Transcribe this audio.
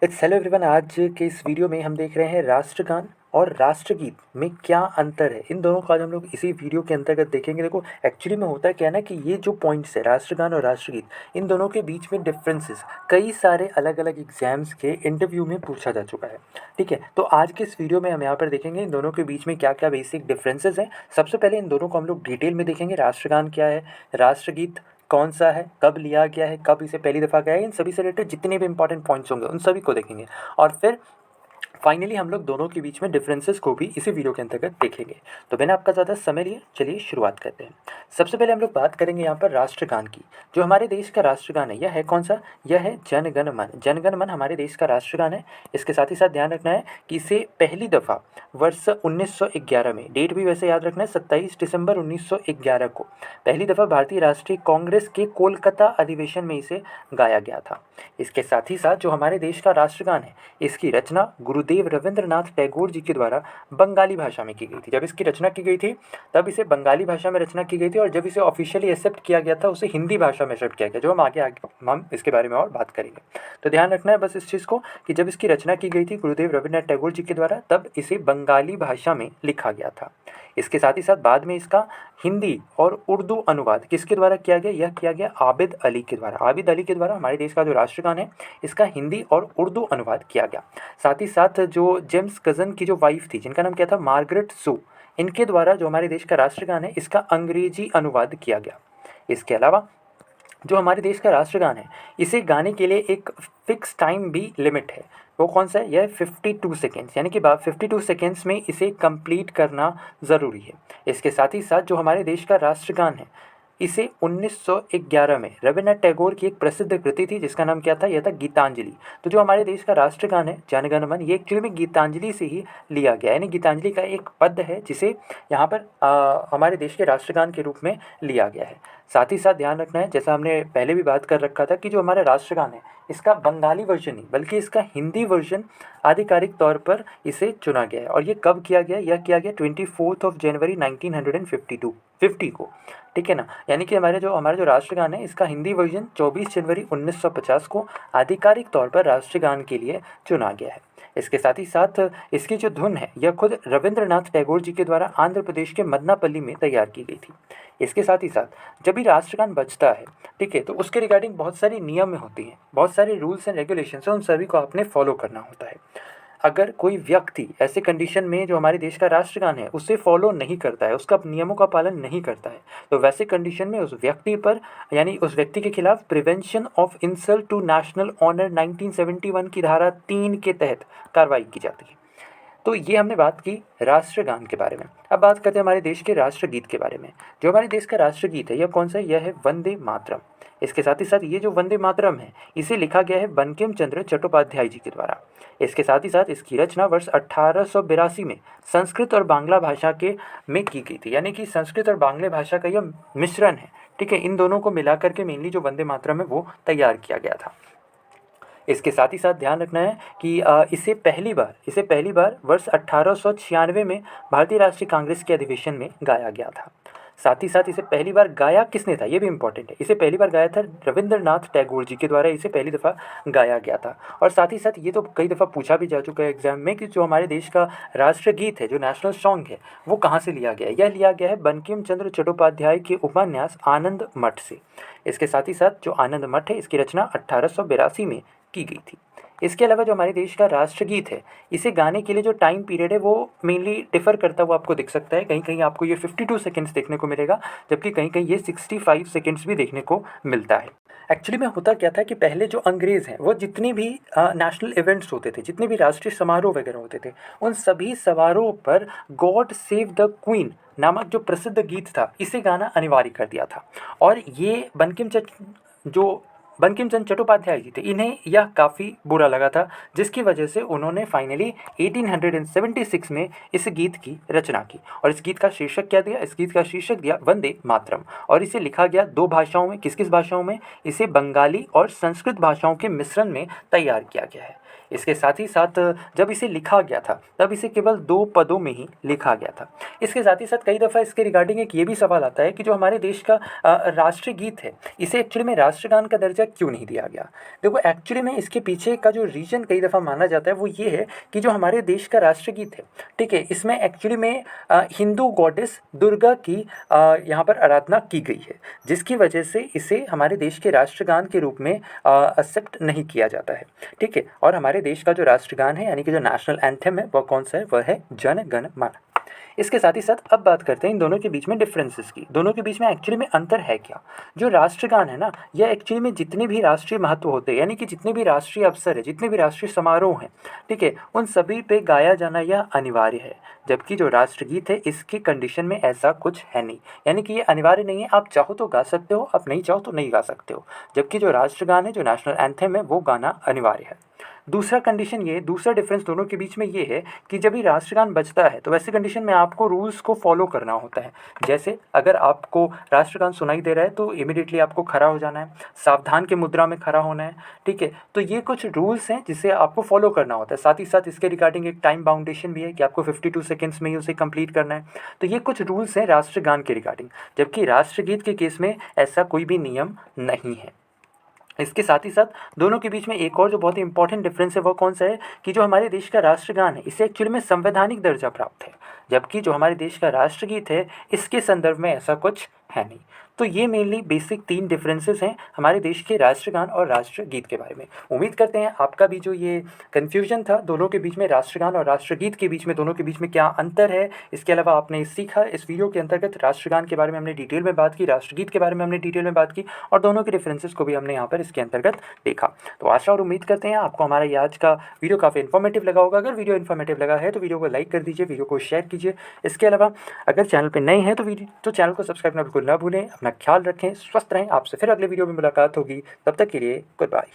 It's hello everyone. आज के इस वीडियो में हम देख रहे हैं राष्ट्रगान और राष्ट्रगीत में क्या अंतर है। इन दोनों को आज हम लोग इसी वीडियो के अंतर्गत देखेंगे। देखो एक्चुअली में होता है क्या है ना कि ये जो पॉइंट्स है राष्ट्रगान और राष्ट्रगीत, इन दोनों के बीच में डिफरेंसेस कई सारे अलग अलग एग्जाम्स के इंटरव्यू में पूछा जा चुका है। ठीक है, तो आज के इस वीडियो में हम यहाँ पर देखेंगे इन दोनों के बीच में क्या क्या बेसिक डिफरेंसेस हैं। सबसे पहले इन दोनों को हम लोग डिटेल में देखेंगे। राष्ट्रगान क्या है, राष्ट्रगीत कौन सा है, कब लिया गया है, कब इसे पहली दफ़ा गाया है, इन सभी से रिलेटेड जितने भी इंपॉर्टेंट पॉइंट्स होंगे उन सभी को देखेंगे। और फिर फाइनली हम लोग दोनों के बीच में डिफरेंसेस को भी इसी वीडियो के अंतर्गत देखेंगे। तो बिना आपका ज़्यादा समय लिए चलिए शुरुआत करते हैं। सबसे पहले हम लोग बात करेंगे यहाँ पर राष्ट्रगान की। जो हमारे देश का राष्ट्रगान है यह है कौन सा, यह है जन गण मन। जन गण मन हमारे देश का राष्ट्रगान है। इसके साथ ही साथ ध्यान रखना है कि इसे पहली दफ़ा वर्ष 1911 में, डेट भी वैसे याद रखना है 27 दिसंबर 1911 को पहली दफ़ा भारतीय राष्ट्रीय कांग्रेस के कोलकाता अधिवेशन में इसे गाया गया था। इसके साथ ही साथ जो हमारे देश का राष्ट्रगान है इसकी रचना गुरुदेव रविंद्रनाथ टैगोर जी के द्वारा बंगाली भाषा में की गई थी। जब इसकी रचना की गई थी तब इसे बंगाली भाषा में रचना की गई थी, और जब इसे ऑफिशियली एक्सेप्ट किया गया था उसे हिंदी भाषा में एक्सेप्ट किया गया, जो हम आगे आगे हम इसके बारे में और बात करेंगे। तो ध्यान रखना है बस इस चीज़ को कि जब इसकी रचना की गई थी गुरुदेव रविंद्रनाथ टैगोर जी के द्वारा तब इसे बंगाली भाषा में लिखा गया था। इसके साथ ही साथ बाद में इसका हिंदी और उर्दू अनुवाद किसके द्वारा किया गया, यह किया गया आबिद अली के द्वारा। आबिद अली के द्वारा हमारे देश का जो राष्ट्रगान है इसका हिंदी और उर्दू अनुवाद किया गया। साथ ही साथ जो जेम्स कज़न की जो वाइफ थी जिनका नाम क्या था, मार्गरेट सू, इनके द्वारा जो हमारे देश का राष्ट्रगान है इसका अंग्रेजी अनुवाद किया गया। इसके अलावा जो हमारे देश का राष्ट्रगान है इसे गाने के लिए एक फिक्स टाइम भी लिमिट है। वो कौन सा है, यह 52 सेकेंड्स, यानी कि 52 सेकेंड्स में इसे कंप्लीट करना ज़रूरी है। इसके साथ ही साथ जो हमारे देश का राष्ट्रगान है इसे 1911 में रविन्द्रनाथ टैगोर की एक प्रसिद्ध कृति थी जिसका नाम क्या था, यह था गीतांजलि। तो जो हमारे देश का राष्ट्रगान है जन गण मन, ये एक्चुअली में गीतांजलि से ही लिया गया है, यानी गीतांजलि का एक पद है जिसे यहाँ पर हमारे देश के राष्ट्रगान के रूप में लिया गया है। साथ ही साथ ध्यान रखना है, जैसा हमने पहले भी बात कर रखा था कि जो हमारा राष्ट्रगान है इसका बंगाली वर्जन नहीं बल्कि इसका हिंदी वर्जन आधिकारिक तौर पर इसे चुना गया है। और ये कब किया गया, यह किया गया 24 जनवरी 1950 को। ठीक है ना, यानी कि हमारा जो राष्ट्रगान है इसका हिंदी वर्जन 24 जनवरी 1950 को आधिकारिक तौर पर राष्ट्रगान के लिए चुना गया है। इसके साथ ही साथ इसकी जो धुन है यह खुद रविंद्रनाथ टैगोर जी के द्वारा आंध्र प्रदेश के मदनापल्ली में तैयार की गई थी। इसके साथ ही साथ जब भी राष्ट्रगान बजता है, ठीक है, तो उसके रिगार्डिंग बहुत सारी नियम होती हैं, बहुत सारे रूल्स एंड रेगुलेशंस हैं, उन सभी को आपने फॉलो करना होता है। अगर कोई व्यक्ति ऐसे कंडीशन में जो हमारे देश का राष्ट्रगान है उसे फॉलो नहीं करता है, उसका नियमों का पालन नहीं करता है, तो वैसे कंडीशन में उस व्यक्ति पर यानी उस व्यक्ति के खिलाफ prevention of insult to national honour 1971 की धारा 3 के तहत कार्रवाई की जाती है। तो ये हमने बात की राष्ट्रगान के बारे में। अब बात करते हैं हमारे देश के राष्ट्रगीत के बारे में। जो हमारे देश का राष्ट्रगीत है यह कौन सा है, यह है वंदे मातरम। इसके साथ ही साथ ये जो वंदे मातरम है इसे लिखा गया है बंकिम चंद्र चट्टोपाध्याय जी के द्वारा। इसके साथ ही साथ इसकी रचना वर्ष 1882 में संस्कृत और बांग्ला भाषा के में की गई थी, यानी कि संस्कृत और बांग्ला भाषा का यह मिश्रण है। ठीक है, इन दोनों को मिलाकर के मेनली जो वंदे मातरम है वो तैयार किया गया था। इसके साथ ही साथ ध्यान रखना है कि इसे पहली बार वर्ष 1896 में भारतीय राष्ट्रीय कांग्रेस के अधिवेशन में गाया गया था। साथ ही साथ इसे पहली बार गाया किसने था, ये भी इंपॉर्टेंट है। इसे पहली बार गाया था रविंद्रनाथ टैगोर जी के द्वारा, इसे पहली दफ़ा गाया गया था। और साथ ही साथ ये तो कई दफ़ा पूछा भी जा चुका है एग्जाम में कि जो हमारे देश का राष्ट्रगीत है, जो नेशनल सॉन्ग है, वो कहाँ से लिया गया है। यह लिया गया है बंकिम चंद्र चट्टोपाध्याय के उपन्यास आनंद मठ से। इसके साथ ही साथ जो आनंद मठ है इसकी रचना 1882 में की गई थी। इसके अलावा जो हमारे देश का राष्ट्रगीत है इसे गाने के लिए जो टाइम पीरियड है वो मेनली डिफ़र करता हुआ आपको दिख सकता है। कहीं कहीं आपको ये 52 सेकेंड्स देखने को मिलेगा, जबकि कहीं कहीं ये 65 सेकेंड्स भी देखने को मिलता है। एक्चुअली में होता क्या था कि पहले जो अंग्रेज़ हैं वो जितनी भी नेशनल इवेंट्स होते थे, जितने भी राष्ट्रीय समारोह वगैरह होते थे, उन सभी समारोह पर गॉड सेव द क्वीन नामक जो प्रसिद्ध गीत था इसे गाना अनिवार्य कर दिया था। और ये बंकिम चंद्र चट्टोपाध्याय जी थे, इन्हें यह काफ़ी बुरा लगा था, जिसकी वजह से उन्होंने फाइनली 1876 में इस गीत की रचना की। और इस गीत का शीर्षक क्या दिया, इस गीत का शीर्षक दिया वंदे मातरम। और इसे लिखा गया दो भाषाओं में, किस किस भाषाओं में, इसे बंगाली और संस्कृत भाषाओं के मिश्रण में तैयार किया गया है। इसके साथ ही साथ जब इसे लिखा गया था तब इसे केवल 2 पदों में ही लिखा गया था। इसके साथ ही साथ कई दफ़ा इसके रिगार्डिंग एक ये भी सवाल आता है कि जो हमारे देश का राष्ट्रीय गीत है इसे एक्चुअली में राष्ट्रगान का दर्जा तक क्यों नहीं दिया गया? देखो एक्चुअली में इसके पीछे का जो रीज़न कई दफ़ा माना जाता है वो ये है कि जो हमारे देश का राष्ट्रगीत है, ठीक है, इसमें एक्चुअली में हिंदू गॉडेस दुर्गा की यहाँ पर आराधना की गई है, जिसकी वजह से इसे हमारे देश के राष्ट्रगान के रूप में एक्सेप्ट नहीं किया जाता है, ठीक है। और हमारे देश का जो राष्ट्रगान है यानी कि जो नेशनल एंथम है वह कौन सा है? वह है जन गण मन। इसके साथ ही साथ अब बात करते हैं इन दोनों के बीच में डिफरेंसेस की। दोनों के बीच में एक्चुअली में अंतर है क्या? जो राष्ट्रगान है ना, यह एक्चुअली में जितने भी राष्ट्रीय महत्व होते हैं यानी कि जितने भी राष्ट्रीय अवसर है, जितने भी राष्ट्रीय समारोह हैं, ठीक है, उन सभी पे गाया जाना यह अनिवार्य है। जबकि जो राष्ट्रगीत है इसकी कंडीशन में ऐसा कुछ है नहीं, यानी कि ये अनिवार्य नहीं है, आप चाहो तो गा सकते हो, आप नहीं चाहो तो नहीं गा सकते हो। जबकि जो राष्ट्रगान है, जो नेशनल एंथम है, वो गाना अनिवार्य है। दूसरा कंडीशन ये, दूसरा डिफरेंस दोनों के बीच में ये है कि जब भी राष्ट्रगान बजता है तो वैसी कंडीशन में आपको रूल्स को फॉलो करना होता है। जैसे अगर आपको राष्ट्रगान सुनाई दे रहा है तो इमीडिएटली आपको खड़ा हो जाना है, सावधान की मुद्रा में खड़ा होना है, ठीक है। तो ये कुछ रूल्स हैं जिसे आपको फॉलो करना होता है। साथ ही साथ इसके रिगार्डिंग एक टाइम बाउंडेशन भी है कि आपको 52 सेकेंड्स में ही उसे कंप्लीट करना है। तो ये कुछ रूल्स हैं राष्ट्रगान के रिगार्डिंग, जबकि राष्ट्रगीत के केस में ऐसा कोई भी नियम नहीं है। इसके साथ ही साथ दोनों के बीच में एक और जो बहुत ही इंपॉर्टेंट डिफरेंस है वो कौन सा है कि जो हमारे देश का राष्ट्रगान है इसे एक्चुअली में संवैधानिक दर्जा प्राप्त है, जबकि जो हमारे देश का राष्ट्रगीत है इसके संदर्भ में ऐसा कुछ है नहीं। तो ये मेनली बेसिक 3 डिफरेंसेस हैं हमारे देश के राष्ट्रगान और राष्ट्रगीत के बारे में। उम्मीद करते हैं आपका भी जो ये कन्फ्यूजन था दोनों के बीच में, राष्ट्रगान और राष्ट्रगीत के बीच में, दोनों के बीच में क्या अंतर है, इसके अलावा आपने सीखा। इस वीडियो के अंतर्गत राष्ट्रगान के बारे में हमने डिटेल में बात की, राष्ट्रगीत के बारे में हमने डिटेल में बात की और दोनों के डिफरेंसेस को भी हमने यहाँ पर इसके अंतर्गत देखा। तो आशा और उम्मीद करते हैं आपको हमारा ये आज का वीडियो काफ़ी इन्फॉर्मेटिव लगा होगा। अगर वीडियो इन्फॉर्मेटिव लगा है तो वीडियो को लाइक कर दीजिए, वीडियो को शेयर कीजिए। इसके अलावा अगर चैनल पर नए हैं तो चैनल को सब्सक्राइब करना बिल्कुल ना भूलें। अपना ख्याल रखें, स्वस्थ रहें। आपसे फिर अगले वीडियो में मुलाकात होगी, तब तक के लिए गुड बाय।